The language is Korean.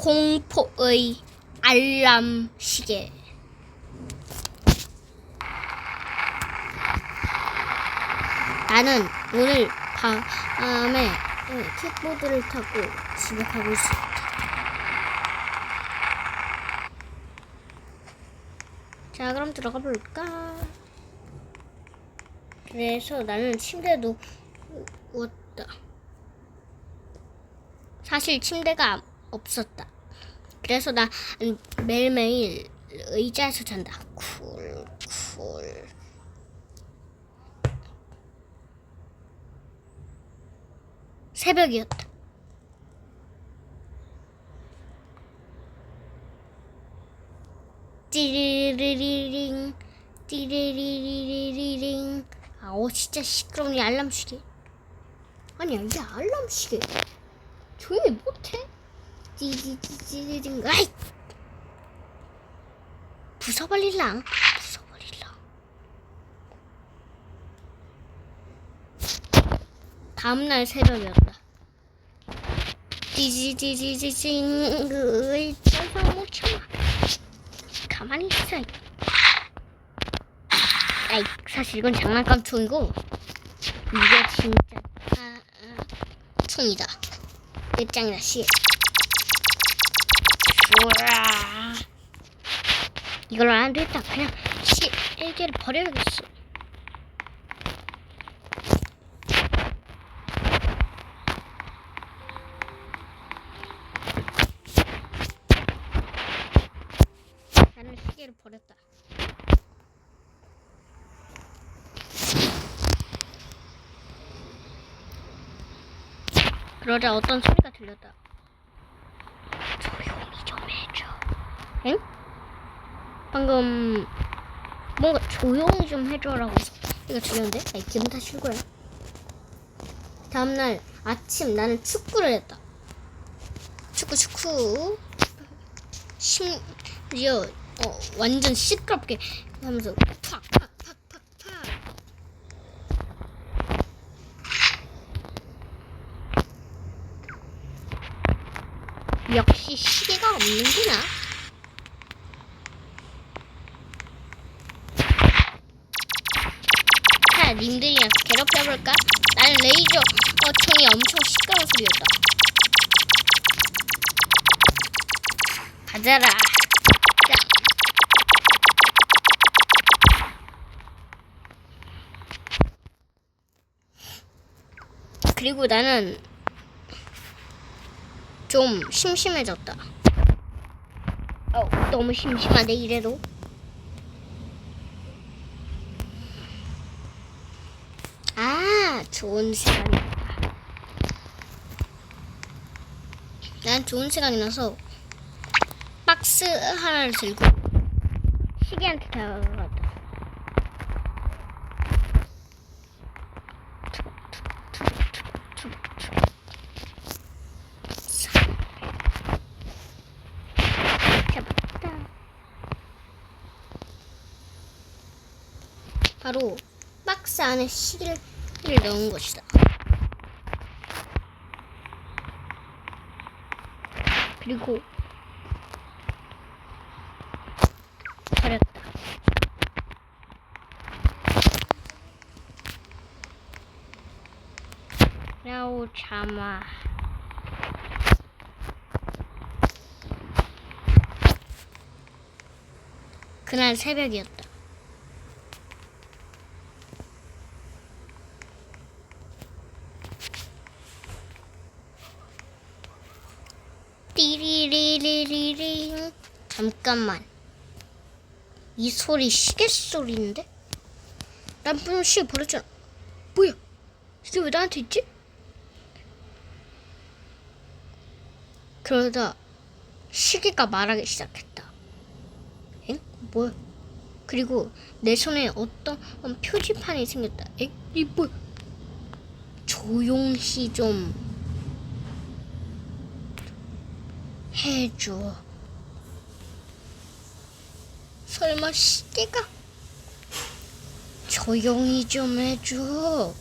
공포의 알람 시계. 나는 오늘 밤에 킥보드를 타고 집에 가고 있습니다. 자, 그럼 들어가 볼까? 그래서 나는 침대에 누웠다. 사실 침대가 없었다. 그래서 나 매일매일 의자에서 잔다. 쿨. 새벽이었다. 띠리리리링 띠리리리리링. 진짜 시끄러운 이 알람 시계. 아니야, 이게 알람 시계 조용히 못해? 띠리리리링. 아이, 부숴버릴랑. 다음날 새벽이었다. 띠지지지지징. 의자가 못 참아. 가만히 있어. 아이, 사실 이건 장난감 총이고 이게 진짜 총이다. 끝장이다. 씨. 이걸로 안 되겠다. 그냥 시계를 버려야겠어. 나는 시계를 버렸다. 그러자 어떤 소리가 들렸다. 조용히 좀 해줘. 엥? 방금 뭔가 조용히 좀 해줘라고 이거 들렸는데? 아이, 기분 탓일 거야. 다음날 아침 나는 축구를 했다. 축구. 심지어 완전 시끄럽게 하면서 팍. 역시 시계가 없는구나. 자, 님들이랑 괴롭혀볼까? 나는 레이저 총이 엄청 시끄러운 소리였다. 가자라. 그리고 나는 좀 심심해졌다. 너무 심심한데 이래도. 좋은 시간이었다. 난 좋은 시간이 나서 박스 하나를 들고 시계한테 다가갔다. 잡았다. 바로 박스 안에 시계를 넣은 것이다. 그리고 버렸다. 야오 참아. 그날 새벽이었다. 띠리리리리링. 잠깐만, 이 소리 시계 소리인데? 난 분명 시계 버렸잖아. 뭐야? 시계 왜 나한테 있지? 그러다 시계가 말하기 시작했다. 엥? 뭐야? 그리고 내 손에 어떤 표지판이 생겼다. 엥? 이 뭐야? 조용히 좀 해줘. 설마 시계가 조용히 좀 해줘.